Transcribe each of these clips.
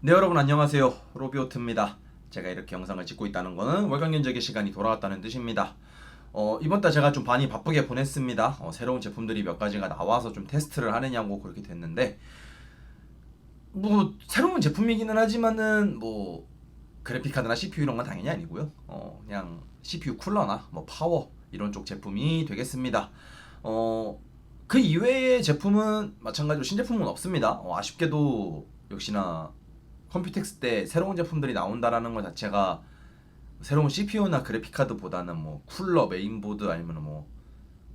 네, 여러분 안녕하세요. 로비오트입니다. 제가 이렇게 영상을 찍고 있다는 거는 월간 견적의 시간이 돌아왔다는 뜻입니다. 이번 달 제가 좀 많이 바쁘게 보냈습니다. 새로운 제품들이 몇 가지가 나와서 좀 테스트를 하느냐고 그렇게 됐는데, 뭐 새로운 제품이기는 하지만은 뭐 그래픽 카드나 CPU 이런 건 당연히 아니고요. 그냥 CPU 쿨러나 뭐 파워 이런 쪽 제품이 되겠습니다. 그 이외의 제품은 마찬가지로 신제품은 없습니다. 아쉽게도 역시나 컴퓨텍스 때 새로운 제품들이 나온다라는 것 자체가 새로운 CPU나 그래픽 카드보다는 뭐 쿨러, 메인보드 아니면 뭐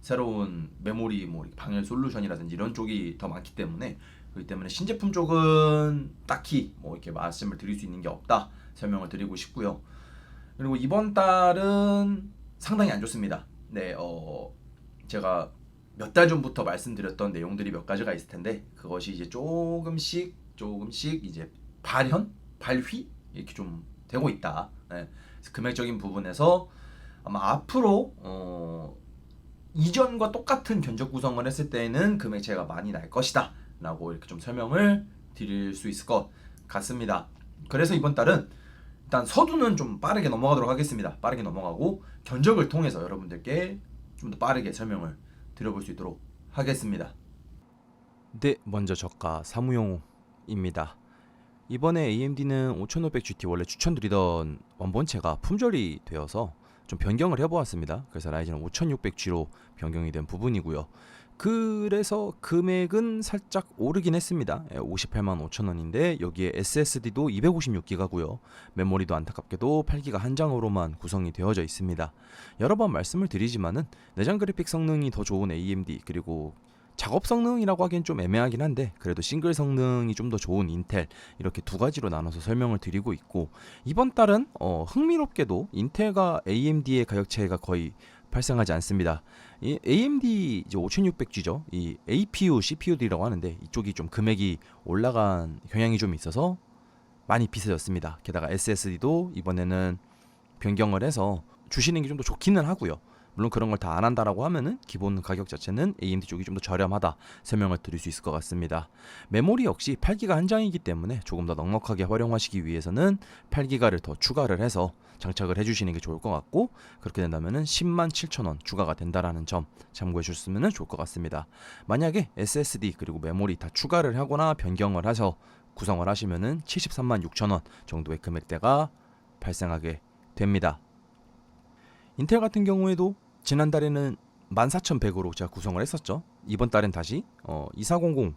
새로운 메모리, 뭐 방열 솔루션이라든지 이런 쪽이 더 많기 때문에, 그렇기 때문에 신제품 쪽은 딱히 뭐 이렇게 말씀을 드릴 수 있는 게 없다 설명을 드리고 싶고요. 그리고 이번 달은 상당히 안 좋습니다. 네, 제가 몇 달 전부터 말씀드렸던 내용들이 몇 가지가 있을 텐데, 그것이 이제 조금씩 이제 발휘 이렇게 좀 되고 있다. 네. 그래서 금액적인 부분에서 아마 앞으로 이전과 똑같은 견적 구성을 했을 때는 금액 차이가 많이 날 것이다 라고 이렇게 좀 설명을 드릴 수 있을 것 같습니다. 그래서 이번 달은 일단 서두는 좀 빠르게 넘어가도록 하겠습니다. 빠르게 넘어가고 견적을 통해서 여러분들께 좀 더 빠르게 설명을 드려볼 수 있도록 하겠습니다. 네, 먼저 저가 사무용입니다. 이번에 AMD는 5500GT 원래 추천드리던 원본체가 품절이 되어서 좀 변경을 해보았습니다. 그래서 라이젠 5600G로 변경이 된 부분이고요. 그래서 금액은 살짝 오르긴 했습니다. 58만 5천원인데 여기에 SSD도 256기가고요. 메모리도 안타깝게도 8기가 한 장으로만 구성이 되어져 있습니다. 여러 번 말씀을 드리지만은 내장 그래픽 성능이 더 좋은 AMD, 그리고 작업 성능이라고 하기엔 좀 애매하긴 한데 그래도 싱글 성능이 좀 더 좋은 인텔, 이렇게 두 가지로 나눠서 설명을 드리고 있고, 이번 달은 흥미롭게도 인텔과 AMD의 가격 차이가 거의 발생하지 않습니다. 이 AMD 이제 5600G죠. 이 APU, CPU들이라고 하는데 이쪽이 좀 금액이 올라간 경향이 좀 있어서 많이 비싸졌습니다. 게다가 SSD도 이번에는 변경을 해서 주시는 게 좀 더 좋기는 하고요. 물론 그런 걸 다 안 한다라고 하면은 기본 가격 자체는 AMD 쪽이 좀 더 저렴하다 설명을 드릴 수 있을 것 같습니다. 메모리 역시 8기가 한 장이기 때문에 조금 더 넉넉하게 활용하시기 위해서는 8기가를 더 추가를 해서 장착을 해주시는 게 좋을 것 같고, 그렇게 된다면은 10만 7천원 추가가 된다라는 점 참고해 주셨으면 좋을 것 같습니다. 만약에 SSD 그리고 메모리 다 추가를 하거나 변경을 해서 구성을 하시면은 73만 6천원 정도의 금액대가 발생하게 됩니다. 인텔 같은 경우에도 지난달에는 14,100으로 제가 구성을 했었죠. 이번 달엔 다시 2400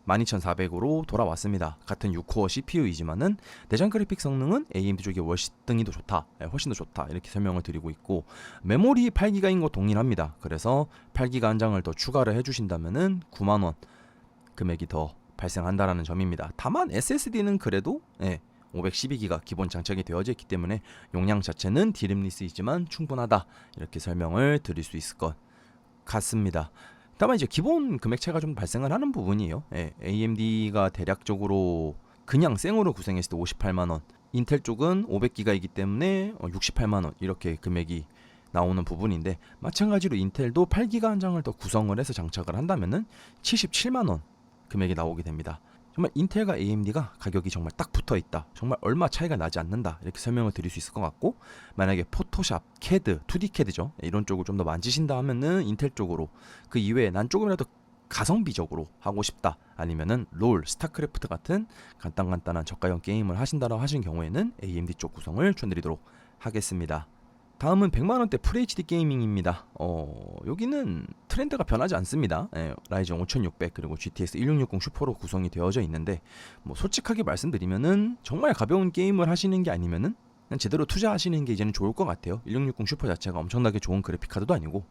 12400으로 돌아왔습니다. 같은 6코어 CPU이지만은 내장 그래픽 성능은 AMD 쪽이 월등히 더 좋다, 훨씬 더 좋다 이렇게 설명을 드리고 있고, 메모리 8기가인 거 동일합니다. 그래서 8기가 한 장을 더 추가를 해주신다면은 9만원 금액이 더 발생한다라는 점입니다. 다만 SSD는 그래도 512기가 기본 장착이 되어져 있기 때문에 용량 자체는 디램리스이지만 충분하다 이렇게 설명을 드릴 수 있을 것 같습니다. 다만 이제 기본 금액 차이가 좀 발생을 하는 부분이에요. AMD가 대략적으로 그냥 생으로 구성했을 때 58만원, 인텔 쪽은 500기가이기 때문에 68만원 이렇게 금액이 나오는 부분인데, 마찬가지로 인텔도 8기가 한 장을 더 구성을 해서 장착을 한다면은 77만원 금액이 나오게 됩니다. 정말 인텔과 AMD가 가격이 정말 딱 붙어 있다, 정말 얼마 차이가 나지 않는다 이렇게 설명을 드릴 수 있을 것 같고, 만약에 포토샵, 캐드, 2D 캐드죠, 이런 쪽을 좀 더 만지신다 하면은 인텔 쪽으로, 그 이외에 난 조금이라도 가성비적으로 하고 싶다, 아니면은 롤, 스타크래프트 같은 간단한 저가형 게임을 하신다고 하신 경우에는 AMD 쪽 구성을 추천드리도록 하겠습니다. 다음은 100만원대 FHD 게이밍입니다. 여기는 트렌드가 변하지 않습니다. 라이젠 5600 그리고 GTX 1660 슈퍼로 구성이 되어져 있는데, 뭐 솔직하게 말씀드리면은 정말 가벼운 게임을 하시는 게 아니면은 그냥 제대로 투자하시는 게 이제는 좋을 것 같아요. 1660 슈퍼 자체가 엄청나게 좋은 그래픽 카드도 아니고,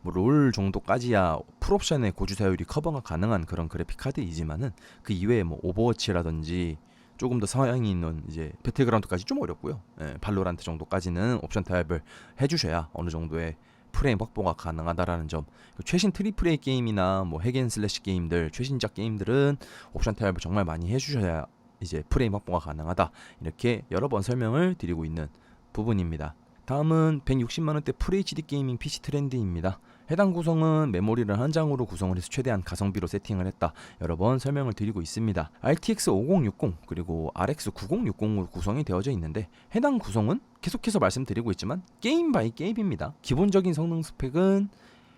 뭐 롤 정도까지야 풀옵션의 고주 사율이 커버가 가능한 그런 그래픽 카드이지만은 그 이외에 뭐 오버워치라든지 조금 더 서양이 있는 이제 배틀그라운드까지 좀 어렵고요. 발로란트 정도까지는 옵션 타협을 해주셔야 어느 정도의 프레임 확보가 가능하다라는 점. 최신 트리플 A 게임이나 뭐 핵앤슬래시 게임들, 최신작 게임들은 옵션 타협을 정말 많이 해주셔야 이제 프레임 확보가 가능하다, 이렇게 여러 번 설명을 드리고 있는 부분입니다. 다음은 160만원대 FHD 게이밍 PC 트렌드입니다. 해당 구성은 메모리를 한 장으로 구성을 해서 최대한 가성비로 세팅을 했다. 여러 번 설명을 드리고 있습니다. RTX 5060 그리고 RX 9060으로 구성이 되어져 있는데 해당 구성은 계속해서 말씀드리고 있지만 게임 바이 게임입니다. 기본적인 성능 스펙은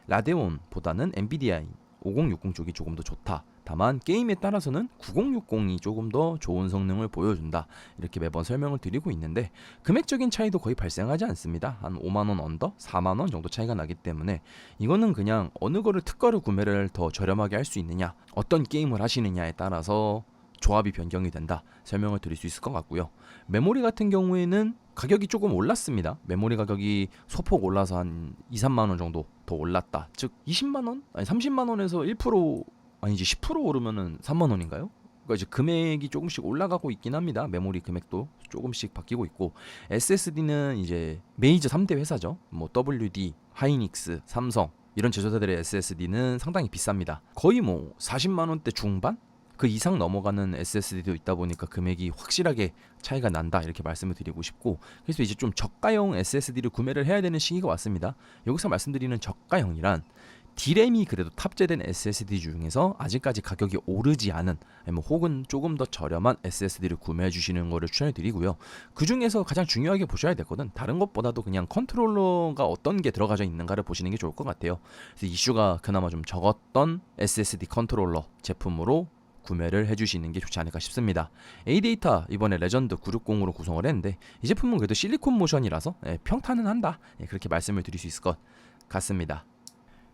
라데온보다는 엔비디아 5060 쪽이 조금 더 좋다. 다만 게임에 따라서는 9060이 조금 더 좋은 성능을 보여준다. 이렇게 매번 설명을 드리고 있는데 금액적인 차이도 거의 발생하지 않습니다. 한 5만원 언더, 4만원 정도 차이가 나기 때문에 이거는 그냥 어느 거를 특가로 구매를 더 저렴하게 할 수 있느냐, 어떤 게임을 하시느냐에 따라서 조합이 변경이 된다. 설명을 드릴 수 있을 것 같고요. 메모리 같은 경우에는 가격이 조금 올랐습니다. 메모리 가격이 소폭 올라서 한 2, 3만원 정도 더 올랐다. 즉 20만원? 아니 30만원에서 1% 아니지 10% 오르면은 3만 원인가요? 그러니까 이제 금액이 조금씩 올라가고 있긴 합니다. 메모리 금액도 조금씩 바뀌고 있고 SSD는 이제 메이저 3대 회사죠. 뭐 WD, 하이닉스, 삼성 이런 제조사들의 SSD는 상당히 비쌉니다. 거의 뭐 40만 원대 중반? 그 이상 넘어가는 SSD도 있다 보니까 금액이 확실하게 차이가 난다 이렇게 말씀을 드리고 싶고 그래서 이제 좀 저가형 SSD를 구매를 해야 되는 시기가 왔습니다. 여기서 말씀드리는 저가형이란 D램이 그래도 탑재된 SSD 중에서 아직까지 가격이 오르지 않은 혹은 조금 더 저렴한 SSD를 구매해 주시는 것을 추천해 드리고요. 그 중에서 가장 중요하게 보셔야 될 것은 다른 것보다도 그냥 컨트롤러가 어떤 게 들어가져 있는가를 보시는 게 좋을 것 같아요. 그래서 이슈가 그나마 좀 적었던 SSD 컨트롤러 제품으로 구매를 해주시는 게 좋지 않을까 싶습니다. ADATA 이번에 레전드 960으로 구성을 했는데 이 제품은 그래도 실리콘 모션이라서 평탄은 한다. 그렇게 말씀을 드릴 수 있을 것 같습니다.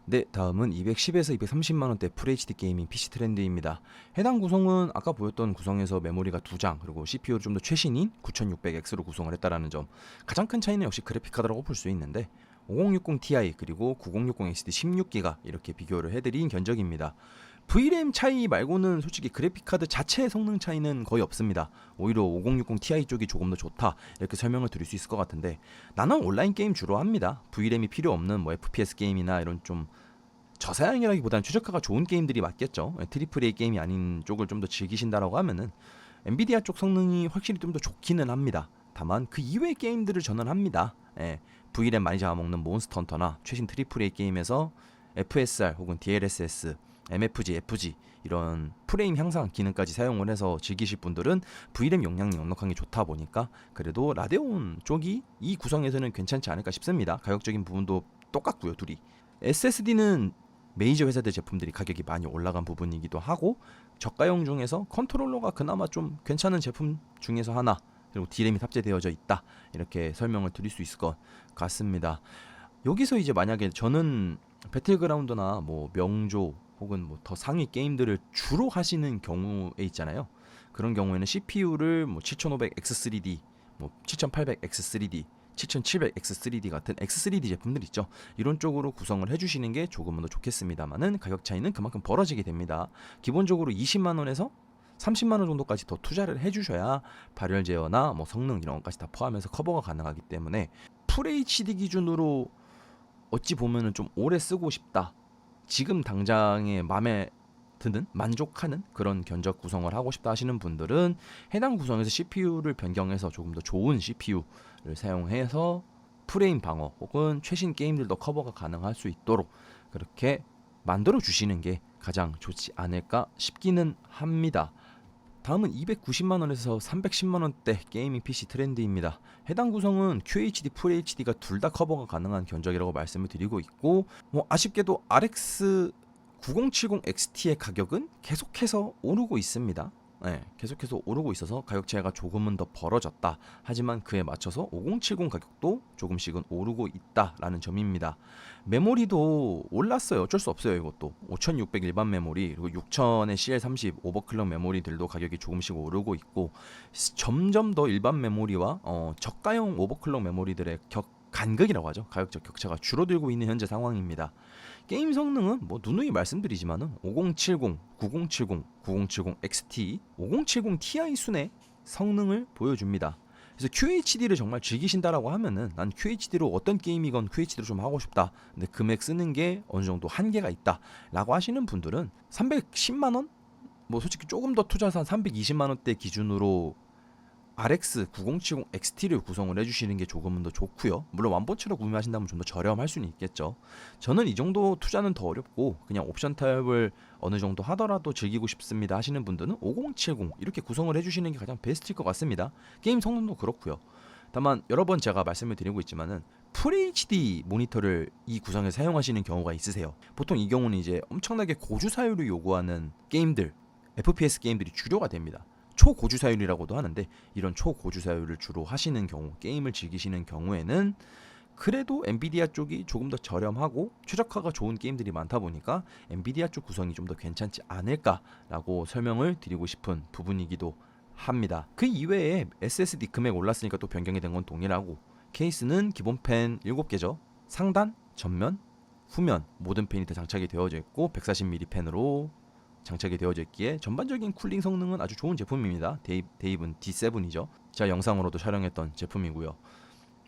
네, 다음은 210에서 230만원대 FHD 게이밍 PC 트렌드입니다. 해당 구성은 아까 보였던 구성에서 메모리가 2장 그리고 CPU를 좀 더 최신인 9600X로 구성을 했다라는 점. 가장 큰 차이는 역시 그래픽카드라고 볼 수 있는데 5060 Ti 그리고 9060 HD 16기가 이렇게 비교를 해드린 견적입니다. VRAM 차이 말고는 솔직히 그래픽카드 자체의 성능 차이는 거의 없습니다. 오히려 5060 Ti 쪽이 조금 더 좋다 이렇게 설명을 드릴 수 있을 것 같은데 나는 온라인 게임 주로 합니다. VRAM이 필요 없는 뭐 FPS 게임이나 이런 좀 저사양이라기보다는 최저가가 좋은 게임들이 맞겠죠. 트리플 A 게임이 아닌 쪽을 좀 더 즐기신다라고 하면은 엔비디아 쪽 성능이 확실히 좀 더 좋기는 합니다. 다만 그 이외의 게임들을 저는 합니다. VRAM 많이 잡아먹는 몬스터 헌터나 최신 트리플 A 게임에서 FSR 혹은 DLSS MFG, FG 이런 프레임 향상 기능까지 사용을 해서 즐기실 분들은 VRAM 용량이 넉넉한 게 좋다 보니까 그래도 라데온 쪽이 이 구성에서는 괜찮지 않을까 싶습니다. 가격적인 부분도 똑같고요, 둘이. SSD는 메이저 회사들 제품들이 가격이 많이 올라간 부분이기도 하고 저가형 중에서 컨트롤러가 그나마 좀 괜찮은 제품 중에서 하나 그리고 D램이 탑재되어져 있다 이렇게 설명을 드릴 수 있을 것 같습니다. 여기서 이제 만약에 저는 배틀그라운드나 뭐 명조 혹은 뭐 더 상위 게임들을 주로 하시는 경우에 있잖아요. 그런 경우에는 CPU를 뭐 7500X3D, 뭐 7800X3D, 7700X3D 같은 X3D 제품들 있죠. 이런 쪽으로 구성을 해주시는 게 조금은 더 좋겠습니다만은 가격 차이는 그만큼 벌어지게 됩니다. 기본적으로 20만 원에서 30만 원 정도까지 더 투자를 해주셔야 발열 제어나 뭐 성능 이런 것까지 다 포함해서 커버가 가능하기 때문에 FHD 기준으로 어찌 보면은 좀 오래 쓰고 싶다. 지금 당장에 마음에 드는 만족하는 그런 견적 구성을 하고 싶다 하시는 분들은 해당 구성에서 CPU를 변경해서 조금 더 좋은 CPU를 사용해서 프레임 방어 혹은 최신 게임들도 커버가 가능할 수 있도록 그렇게 만들어 주시는 게 가장 좋지 않을까 싶기는 합니다. 다음은 290만원에서 310만원대 게이밍 PC 트렌드입니다. 해당 구성은 QHD, FHD가 둘 다 커버가 가능한 견적이라고 말씀을 드리고 있고 아쉽게도 RX 9070 XT의 가격은 계속해서 오르고 있습니다. 계속해서 오르고 있어서 가격 차이가 조금은 더 벌어졌다. 하지만 그에 맞춰서 5070 가격도 조금씩은 오르고 있다라는 점입니다. 메모리도 올랐어요. 어쩔 수 없어요. 이것도 5600 일반 메모리 그리고 6000의 CL30 오버클럭 메모리들도 가격이 조금씩 오르고 있고 점점 더 일반 메모리와 저가형 오버클럭 메모리들의 간극이라고 하죠. 가격적 격차가 줄어들고 있는 현재 상황입니다. 게임 성능은 뭐 누누이 말씀드리지만은 5070, 9070, 9070 XT, 5070 Ti 순의 성능을 보여줍니다. 그래서 QHD를 정말 즐기신다라고 하면은 난 QHD로 어떤 게임이건 QHD로 좀 하고 싶다. 근데 금액 쓰는 게 어느 정도 한계가 있다라고 하시는 분들은 310만 원? 뭐 솔직히 조금 더 투자해서 한 320만 원대 기준으로 RX 9070 XT를 구성을 해주시는 게 조금은 더 좋고요. 물론 완본체로 구매하신다면 좀 더 저렴할 수는 있겠죠. 저는 이 정도 투자는 더 어렵고 그냥 옵션 타협을 어느 정도 하더라도 즐기고 싶습니다 하시는 분들은 5070 이렇게 구성을 해주시는 게 가장 베스트일 것 같습니다. 게임 성능도 그렇고요. 다만 여러 번 제가 말씀을 드리고 있지만은 FHD 모니터를 이 구성에 사용하시는 경우가 있으세요. 보통 이 경우는 이제 엄청나게 고주사율을 요구하는 게임들, FPS 게임들이 주류가 됩니다. 초고주사율이라고도 하는데 이런 초고주사율을 주로 하시는 경우, 게임을 즐기시는 경우에는 그래도 엔비디아 쪽이 조금 더 저렴하고 최적화가 좋은 게임들이 많다 보니까 엔비디아 쪽 구성이 좀 더 괜찮지 않을까라고 설명을 드리고 싶은 부분이기도 합니다. 그 이외에 SSD 금액 올랐으니까 또 변경이 된 건 동일하고 케이스는 기본 펜 7개죠. 상단, 전면, 후면 모든 펜이 다 장착이 되어져 있고 140mm 펜으로 장착이 되어져 있기에 전반적인 쿨링 성능은 아주 좋은 제품입니다. 데이븐 D7이죠. 제가 영상으로도 촬영했던 제품이고요.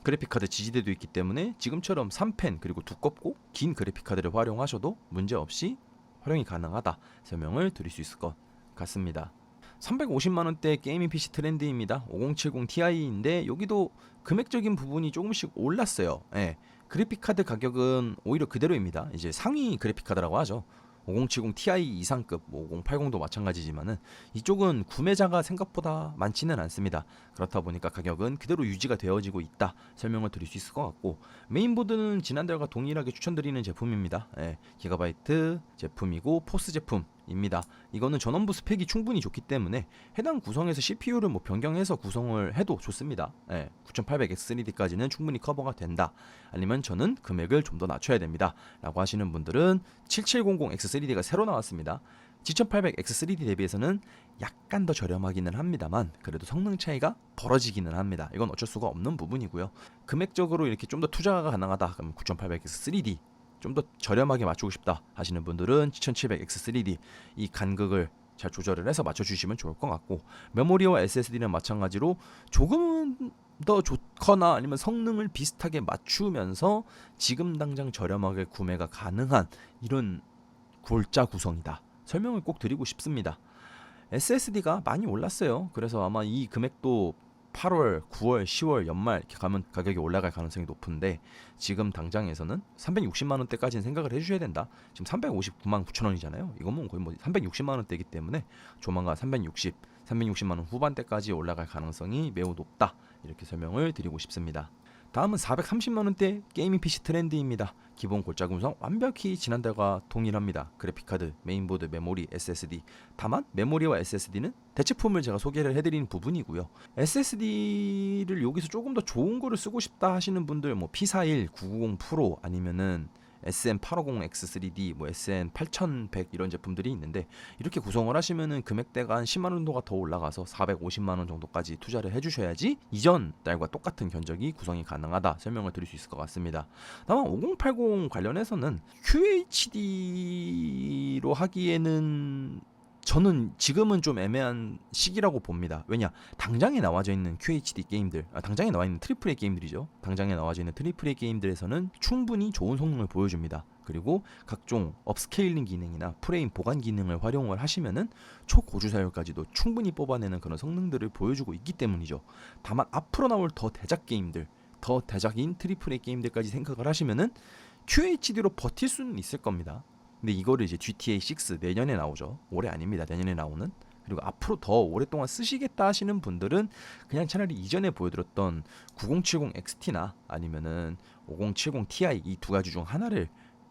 그래픽카드 지지대도 있기 때문에 지금처럼 3펜 그리고 두껍고 긴 그래픽카드를 활용하셔도 문제없이 활용이 가능하다 설명을 드릴 수 있을 것 같습니다. 350만원대 게이밍 PC 트렌드입니다. 5070 Ti인데 여기도 금액적인 부분이 조금씩 올랐어요. 예. 그래픽카드 가격은 오히려 그대로입니다. 이제 상위 그래픽카드라고 하죠. 5070 Ti 이상급, 5080도 마찬가지지만은 이쪽은 구매자가 생각보다 많지는 않습니다. 그렇다 보니까 가격은 그대로 유지가 되어지고 있다 설명을 드릴 수 있을 것 같고 메인보드는 지난달과 동일하게 추천드리는 제품입니다. 예, 기가바이트 제품이고 포스 제품입니다. 이거는 전원부 스펙이 충분히 좋기 때문에 해당 구성에서 CPU를 뭐 변경해서 구성을 해도 좋습니다. 예, 9800X3D까지는 충분히 커버가 된다. 아니면 저는 금액을 좀 더 낮춰야 됩니다. 라고 하시는 분들은 7700X3D가 새로 나왔습니다. 7800X3D 대비해서는 약간 더 저렴하기는 합니다만 그래도 성능 차이가 벌어지기는 합니다. 이건 어쩔 수가 없는 부분이고요. 금액적으로 이렇게 좀 더 투자가 가능하다. 그럼 9800X3D 좀 더 저렴하게 맞추고 싶다 하시는 분들은 7700X3D 이 간극을 잘 조절을 해서 맞춰주시면 좋을 것 같고 메모리와 SSD는 마찬가지로 조금은 더 좋거나 아니면 성능을 비슷하게 맞추면서 지금 당장 저렴하게 구매가 가능한 이런 골자 구성이다 설명을 꼭 드리고 싶습니다. SSD가 많이 올랐어요. 그래서 아마 이 금액도 8월, 9월, 10월 연말 이렇게 가면 가격이 올라갈 가능성이 높은데 지금 당장에서는 360만 원대까지는 생각을 해주셔야 된다. 지금 359만 9천 원이잖아요. 이거는 거의 뭐 360만 원대이기 때문에 조만간 360만 원 후반대까지 올라갈 가능성이 매우 높다. 이렇게 설명을 드리고 싶습니다. 다음은 430만 원대 게이밍 PC 트렌드입니다. 기본 골자 구성 완벽히 지난달과 동일합니다. 그래픽카드, 메인보드, 메모리, SSD. 다만 메모리와 SSD는 대체품을 제가 소개를 해드리는 부분이고요. SSD를 여기서 조금 더 좋은 거를 쓰고 싶다 하시는 분들 뭐 P41 990 프로 아니면은 SN850X3D, 뭐 SN8100 이런 제품들이 있는데 이렇게 구성을 하시면은 금액대가 한 10만 원 정도가 더 올라가서 450만 원 정도까지 투자를 해주셔야지 이전 달과 똑같은 견적이 구성이 가능하다 설명을 드릴 수 있을 것 같습니다. 다만 5080 관련해서는 QHD로 하기에는 저는 지금은 좀 애매한 시기라고 봅니다. 왜냐? 당장에 나와져 있는 QHD 게임들, 당장에 나와 있는 트리플 A 게임들이죠. 당장에 나와져 있는 트리플 A 게임들에서는 충분히 좋은 성능을 보여줍니다. 그리고 각종 업스케일링 기능이나 프레임 보관 기능을 활용을 하시면은 초고주사율까지도 충분히 뽑아내는 그런 성능들을 보여주고 있기 때문이죠. 다만 앞으로 나올 더 대작 게임들, 더 대작인 트리플 A 게임들까지 생각을 하시면은 QHD로 버틸 수는 있을 겁니다. 근데 이거를 이제 GTA 6 내년에 나오죠. 올해 아닙니다. 내년에 나오는. 그리고 앞으로 더 오랫동안 쓰시겠다 하시는 분들은 그냥 차라리 이전에 보여드렸던 9070 XT나 아니면은 5070 Ti 이 두 가지 중 하나를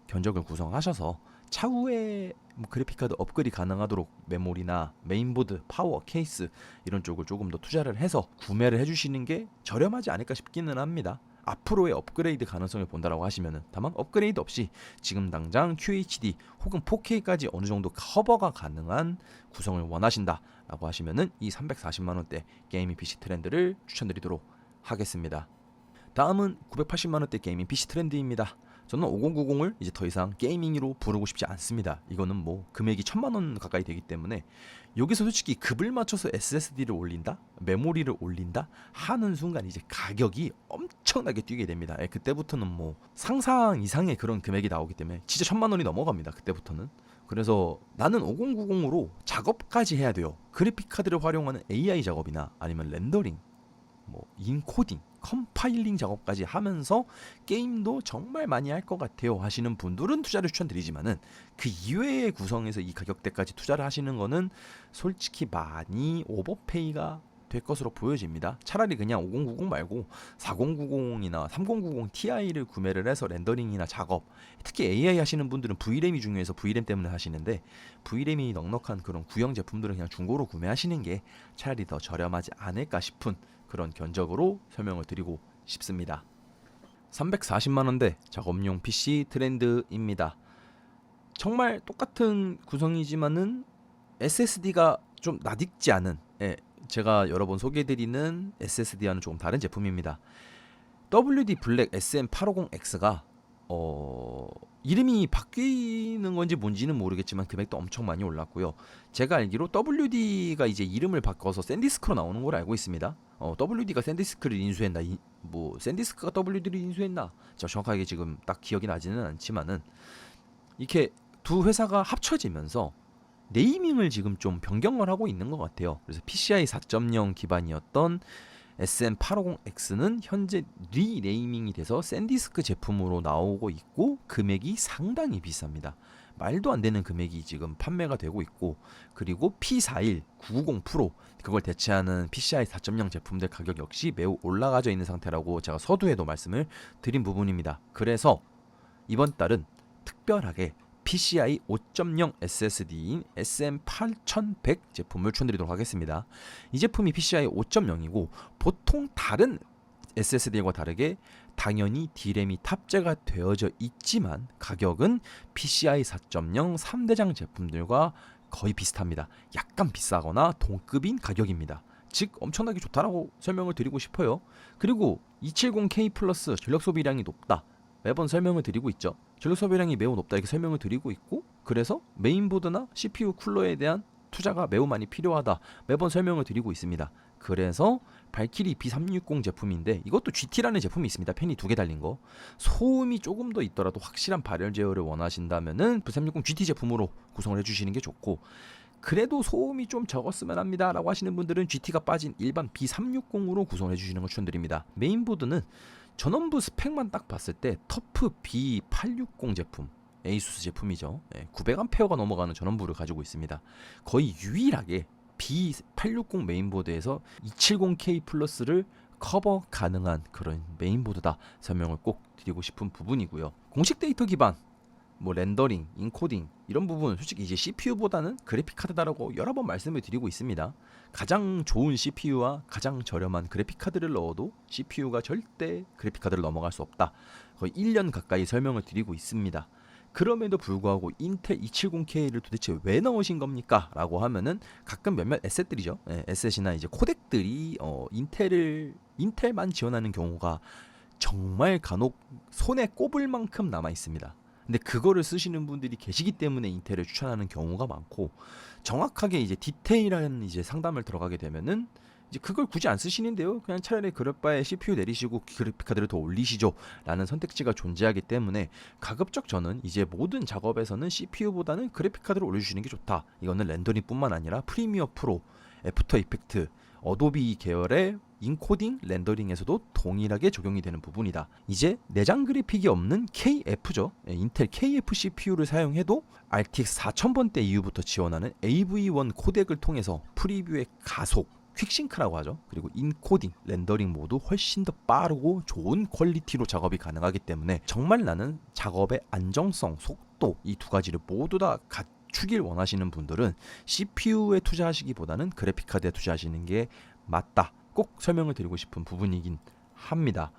견적을 구성하셔서 차후에 뭐 그래픽카드 업그레이드 가능하도록 메모리나 메인보드, 파워, 케이스 이런 쪽을 조금 더 투자를 해서 구매를 해주시는 게 저렴하지 않을까 싶기는 합니다. 앞으로의 업그레이드 가능성을 본다라고 하시면은 다만 업그레이드 없이 지금 당장 QHD 혹은 4K까지 어느 정도 커버가 가능한 구성을 원하신다라고 하시면은 이 340만 원대 게이밍 PC 트렌드를 추천드리도록 하겠습니다. 다음은 980만 원대 게이밍 PC 트렌드입니다. 저는 5090을 이제 더 이상 게이밍으로 부르고 싶지 않습니다. 이거는 뭐 금액이 1000만 원 가까이 되기 때문에 여기서 솔직히 급을 맞춰서 SSD를 올린다, 메모리를 올린다 하는 순간 이제 가격이 엄청나게 뛰게 됩니다. 그때부터는 뭐 상상 이상의 그런 금액이 나오기 때문에 진짜 1000만 원이 넘어갑니다. 그때부터는 그래서 나는 5090으로 작업까지 해야 돼요. 그래픽 카드를 활용하는 AI 작업이나 아니면 렌더링, 뭐 인코딩, 컴파일링 작업까지 하면서 게임도 정말 많이 할 것 같아요 하시는 분들은 투자를 추천드리지만은 그 이외의 구성에서 이 가격대까지 투자를 하시는 거는 솔직히 많이 오버페이가 될 것으로 보여집니다. 차라리 그냥 5090 말고 4090이나 3090 Ti를 구매를 해서 렌더링이나 작업, 특히 AI 하시는 분들은 V램이 중요해서 V램 때문에 하시는데 V램이 넉넉한 그런 구형 제품들은 그냥 중고로 구매하시는 게 차라리 더 저렴하지 않을까 싶은 그런 견적으로 설명을 드리고 싶습니다. 340만원대 작업용 PC 트렌드입니다. 정말 똑같은 구성이지만은 SSD가 좀 낯익지 않은, 제가 여러 번 소개해드리는 SSD와는 조금 다른 제품입니다. WD 블랙 SM850X가 이름이 바뀌는 건지 뭔지는 모르겠지만 금액도 엄청 많이 올랐고요. 제가 알기로 WD가 이제 이름을 바꿔서 샌디스크로 나오는 걸 알고 있습니다. WD가 샌디스크를 인수했나, 뭐 샌디스크가 WD를 인수했나, 저 정확하게 지금 딱 기억이 나지는 않지만은 이렇게 두 회사가 합쳐지면서 네이밍을 지금 좀 변경을 하고 있는 것 같아요. 그래서 PCI 4.0 기반이었던 SM850X는 현재 리네이밍이 돼서 샌디스크 제품으로 나오고 있고 금액이 상당히 비쌉니다. 말도 안 되는 금액이 지금 판매가 되고 있고, 그리고 P41 990 프로 그걸 대체하는 PCI 4.0 제품들 가격 역시 매우 올라가져 있는 상태라고 제가 서두에도 말씀을 드린 부분입니다. 그래서 이번 달은 특별하게 PCI 5.0 SSD인 SM8100 제품을 추천드리도록 하겠습니다. 이 제품이 PCI 5.0이고 보통 다른 SSD와 다르게 당연히 D램이 탑재가 되어져 있지만 가격은 PCI 4.0 3대장 제품들과 거의 비슷합니다. 약간 비싸거나 동급인 가격입니다. 즉 엄청나게 좋다라고 설명을 드리고 싶어요. 그리고 270K 플러스 전력 소비량이 높다, 매번 설명을 드리고 있죠. 전력 소비량이 매우 높다 이렇게 설명을 드리고 있고, 그래서 메인보드나 CPU 쿨러에 대한 투자가 매우 많이 필요하다 매번 설명을 드리고 있습니다. 그래서 발키리 B360 제품인데 이것도 GT라는 제품이 있습니다. 팬이 2개 달린 거. 소음이 조금 더 있더라도 확실한 발열 제어를 원하신다면은 B360 GT 제품으로 구성을 해주시는 게 좋고, 그래도 소음이 좀 적었으면 합니다 라고 하시는 분들은 GT가 빠진 일반 B360으로 구성을 해주시는 걸 추천드립니다. 메인보드는 전원부 스펙만 딱 봤을 때 터프 B860 제품, 에이수스 제품이죠. 900A가 넘어가는 전원부를 가지고 있습니다. 거의 유일하게 B860 메인보드에서 270K 플러스를 커버 가능한 그런 메인보드다 설명을 꼭 드리고 싶은 부분이고요. 공식 데이터 기반 뭐 렌더링, 인코딩 이런 부분 솔직히 이제 CPU보다는 그래픽 카드다라고 여러 번 말씀을 드리고 있습니다. 가장 좋은 CPU와 가장 저렴한 그래픽 카드를 넣어도 CPU가 절대 그래픽 카드를 넘어갈 수 없다. 거의 1년 가까이 설명을 드리고 있습니다. 그럼에도 불구하고 인텔 270K를 도대체 왜 넣으신 겁니까? 라고 하면은 가끔 몇몇 에셋들이죠. 에셋이나 이제 코덱들이 인텔만 지원하는 경우가 정말 간혹 손에 꼽을 만큼 남아 있습니다. 근데 그거를 쓰시는 분들이 계시기 때문에 인텔을 추천하는 경우가 많고, 정확하게 이제 디테일한 이제 상담을 들어가게 되면은 이제 그걸 굳이 안 쓰시는데요, 그냥 차라리 그럴 바에 CPU 내리시고 그래픽 카드를 더 올리시죠 라는 선택지가 존재하기 때문에 가급적 저는 이제 모든 작업에서는 CPU보다는 그래픽 카드를 올려주시는 게 좋다. 이거는 렌더링 뿐만 아니라 프리미어 프로, 애프터 이펙트, 어도비 계열의 인코딩, 렌더링에서도 동일하게 적용이 되는 부분이다. 이제 내장 그래픽이 없는 KF죠. 인텔 KF CPU를 사용해도 RTX 4000번대 이후부터 지원하는 AV1 코덱을 통해서 프리뷰의 가속, 퀵싱크라고 하죠. 그리고 인코딩, 렌더링 모두 훨씬 더 빠르고 좋은 퀄리티로 작업이 가능하기 때문에 정말 나는 작업의 안정성, 속도 이 두 가지를 모두 다 갖추길 원하시는 분들은 CPU에 투자하시기보다는 그래픽 카드에 투자하시는 게 맞다. 꼭 설명을 드리고 싶은 부분이긴 합니다.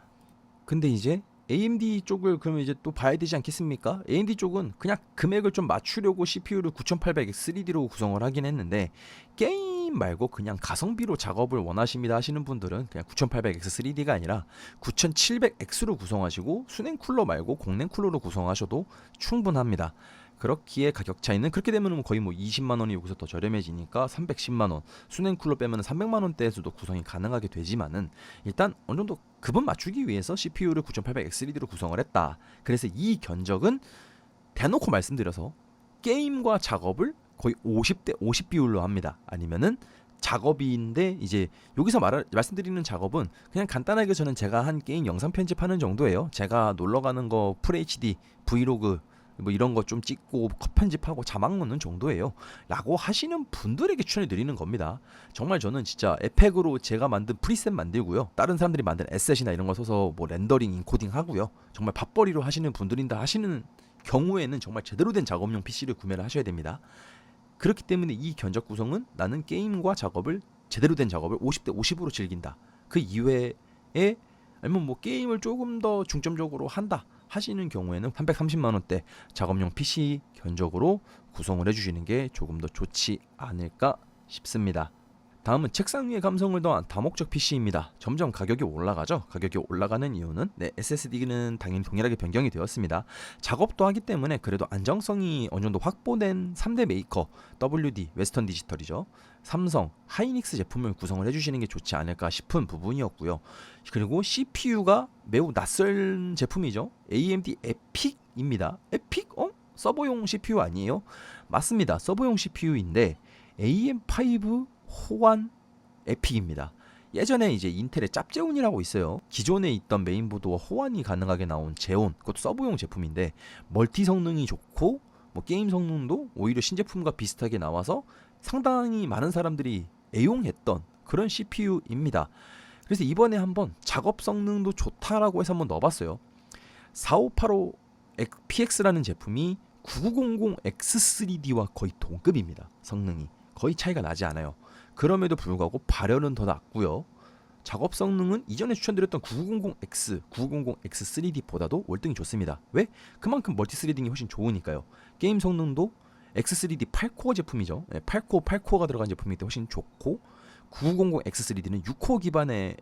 근데 이제 AMD 쪽을 그러면 이제 또 봐야 되지 않겠습니까? AMD 쪽은 그냥 금액을 좀 맞추려고 CPU를 9800X3D로 구성을 하긴 했는데, 게임 말고 그냥 가성비로 작업을 원하십니다 하시는 분들은 그냥 9800X3D가 아니라 9700X로 구성하시고 수냉 쿨러 말고 공냉 쿨러로 구성하셔도 충분합니다. 그렇기에 가격 차이는 그렇게 되면 거의 뭐 20만원이 여기서 더 저렴해지니까 310만원, 수냉 쿨러 빼면 300만원대에서도 구성이 가능하게 되지만은 일단 어느 정도 급은 맞추기 위해서 CPU를 9800X3D로 구성을 했다. 그래서 이 견적은 대놓고 말씀드려서 게임과 작업을 거의 50대 50 비율로 합니다. 아니면은 작업인데 이제 여기서 말씀드리는 작업은 그냥 간단하게 저는 제가 한 게임 영상 편집하는 정도예요. 제가 놀러 가는 거 FHD, 브이로그 뭐 이런 거 좀 찍고 컷 편집하고 자막 넣는 정도예요. 라고 하시는 분들에게 추천해 드리는 겁니다. 정말 저는 진짜 에펙으로 제가 만든 프리셋 만들고요. 다른 사람들이 만든 에셋이나 이런 거 써서 뭐 렌더링, 인코딩 하고요. 정말 밥벌이로 하시는 분들인다 하시는 경우에는 정말 제대로 된 작업용 PC를 구매를 하셔야 됩니다. 그렇기 때문에 이 견적 구성은 나는 게임과 작업을 제대로 된 작업을 50대 50으로 즐긴다. 그 이외에 아니면 뭐 게임을 조금 더 중점적으로 한다 하시는 경우에는 330만 원대 작업용 PC 견적으로 구성을 해주시는 게 조금 더 좋지 않을까 싶습니다. 다음은 책상 위에 감성을 더한 다목적 PC입니다. 점점 가격이 올라가죠. 가격이 올라가는 이유는 SSD는 당연히 동일하게 변경이 되었습니다. 작업도 하기 때문에 그래도 안정성이 어느 정도 확보된 3대 메이커 WD, 웨스턴 디지털이죠. 삼성, 하이닉스 제품을 구성을 해주시는 게 좋지 않을까 싶은 부분이었고요. 그리고 CPU가 매우 낯선 제품이죠. AMD 에픽입니다. 에픽? 서버용 CPU 아니에요? 맞습니다. 서버용 CPU인데 AM5 호환 에픽입니다. 예전에 이제 인텔의 짭제온이라고 있어요. 기존에 있던 메인보드와 호환이 가능하게 나온 제온, 그것도 서브용 제품인데 멀티 성능이 좋고 뭐 게임 성능도 오히려 신제품과 비슷하게 나와서 상당히 많은 사람들이 애용했던 그런 CPU입니다. 그래서 이번에 한번 작업 성능도 좋다라고 해서 한번 넣어봤어요. 4585 PX라는 제품이 9900X3D와 거의 동급입니다. 성능이 거의 차이가 나지 않아요. 그럼에도 불구하고 발열은 더 낮고요. 작업 성능은 이전에 추천드렸던 9900X, 9900X3D보다도 월등히 좋습니다. 왜? 그만큼 멀티 스레딩이 훨씬 좋으니까요. 게임 성능도 X3D 8코어 제품이죠. 8코어가 들어간 제품이기 때문에 훨씬 좋고 9900X3D는 6코어 기반의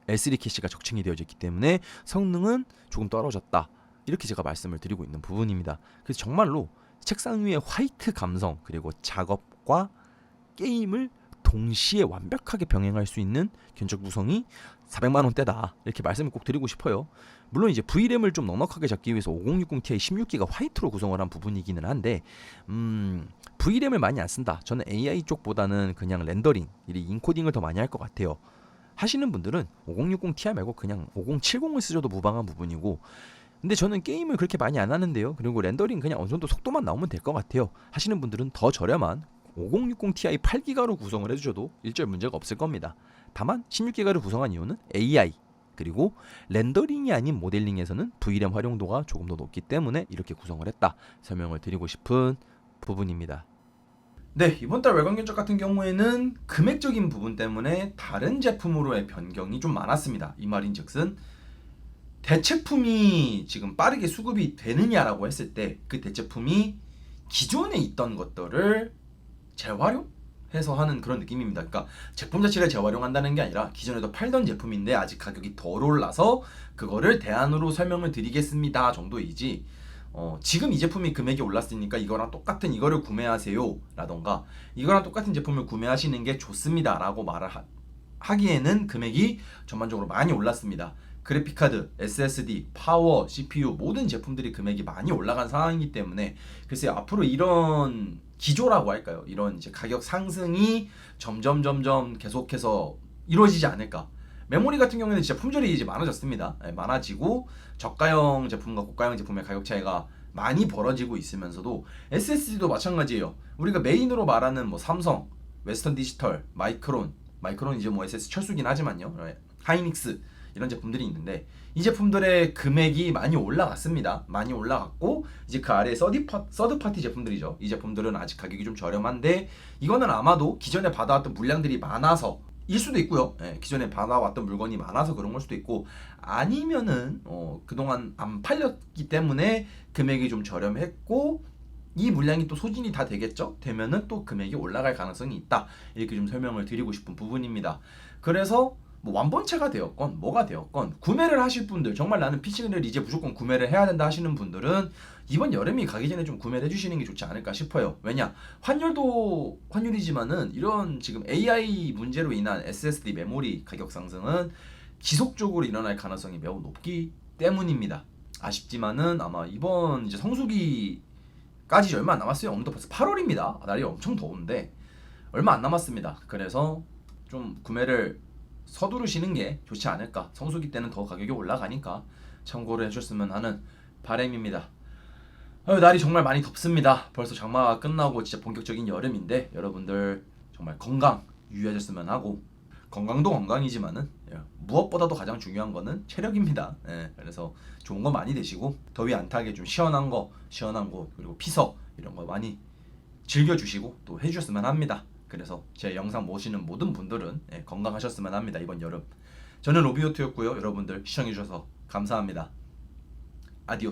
L3 캐시가 적층이 되어져 있기 때문에 성능은 조금 떨어졌다. 이렇게 제가 말씀을 드리고 있는 부분입니다. 그래서 정말로 책상 위에 화이트 감성 그리고 작업과 게임을 동시에 완벽하게 병행할 수 있는 견적 구성이 400만 원대다 이렇게 말씀을 꼭 드리고 싶어요. 물론 이제 V램을 좀 넉넉하게 잡기 위해서 5060ti 16기가 화이트로 구성을 한 부분이기는 한데 V램을 많이 안 쓴다. 저는 AI 쪽보다는 그냥 렌더링, 인코딩을 더 많이 할 것 같아요. 하시는 분들은 5060ti 말고 그냥 5070을 쓰셔도 무방한 부분이고 근데 저는 게임을 그렇게 많이 안 하는데요. 그리고 렌더링 그냥 어느 정도 속도만 나오면 될 것 같아요. 하시는 분들은 더 저렴한 5060ti 8기가로 구성을 해주셔도 일절 문제가 없을 겁니다. 다만 16기가를 구성한 이유는 AI 그리고 렌더링이 아닌 모델링에서는 V램 활용도가 조금 더 높기 때문에 이렇게 구성을 했다 설명을 드리고 싶은 부분입니다. 네, 이번 달 외관 견적 같은 경우에는 금액적인 부분 때문에 다른 제품으로의 변경이 좀 많았습니다. 이 말인즉슨 대체품이 지금 빠르게 수급이 되느냐라고 했을 때 그 대체품이 기존에 있던 것들을 재활용해서 하는 그런 느낌입니다. 그러니까 제품 자체를 재활용한다는 게 아니라 기존에도 팔던 제품인데 아직 가격이 덜 올라서 그거를 대안으로 설명을 드리겠습니다 정도이지 지금 이 제품이 금액이 올랐으니까 이거랑 똑같은 이거를 구매하세요 라던가 이거랑 똑같은 제품을 구매하시는 게 좋습니다 라고 말을 하기에는 금액이 전반적으로 많이 올랐습니다. 그래픽카드, SSD, 파워, CPU 모든 제품들이 금액이 많이 올라간 상황이기 때문에 글쎄요 앞으로 이런 기조라고 할까요? 이런 이제 가격 상승이 점점 계속해서 이루어지지 않을까. 메모리 같은 경우에는 진짜 품절이 이제 많아졌습니다. 많아지고 저가형 제품과 고가형 제품의 가격 차이가 많이 벌어지고 있으면서도 SSD도 마찬가지예요. 우리가 메인으로 말하는 뭐 삼성, 웨스턴 디지털, 마이크론 이제 뭐 SS 철수긴 하지만요. 하이닉스 이런 제품들이 있는데 이 제품들의 금액이 많이 올라갔습니다. 많이 올라갔고 이제 그 아래 서드 파티 제품들이죠. 이 제품들은 아직 가격이 좀 저렴한데 이거는 아마도 기존에 받아왔던 물량들이 많아서 일 수도 있고요. 기존에 받아왔던 물건이 많아서 그런 걸 수도 있고 아니면은 그동안 안 팔렸기 때문에 금액이 좀 저렴했고 이 물량이 또 소진이 다 되겠죠? 되면은 또 금액이 올라갈 가능성이 있다. 이렇게 좀 설명을 드리고 싶은 부분입니다. 그래서 뭐 완본체가 되었건 뭐가 되었건 구매를 하실 분들 정말 나는 PC를 이제 무조건 구매를 해야 된다 하시는 분들은 이번 여름이 가기 전에 좀 구매를 해주시는 게 좋지 않을까 싶어요. 왜냐 환율도 환율이지만은 이런 지금 AI 문제로 인한 SSD 메모리 가격 상승은 지속적으로 일어날 가능성이 매우 높기 때문입니다. 아쉽지만은 아마 이번 이제 성수기까지 까지 얼마 안 남았어요. 오늘도 벌써 8월입니다. 날이 엄청 더운데 얼마 안 남았습니다. 그래서 좀 구매를 서두르시는 게 좋지 않을까. 성수기 때는 더 가격이 올라가니까 참고를 해줬으면 하는 바람입니다. 날이 정말 많이 덥습니다. 벌써 장마가 끝나고 진짜 본격적인 여름인데 여러분들 정말 건강 유의하셨으면 하고, 건강도 건강이지만은 무엇보다도 가장 중요한 거는 체력입니다. 그래서 좋은 거 많이 드시고 더위 안 타게 좀 시원한 거 그리고 피서 이런 거 많이 즐겨주시고 또 해주셨으면 합니다. 그래서 제 영상 보시는 모든 분들은 건강하셨으면 합니다. 이번 여름 저는 로비오트였고요. 여러분들 시청해주셔서 감사합니다. 아디오스.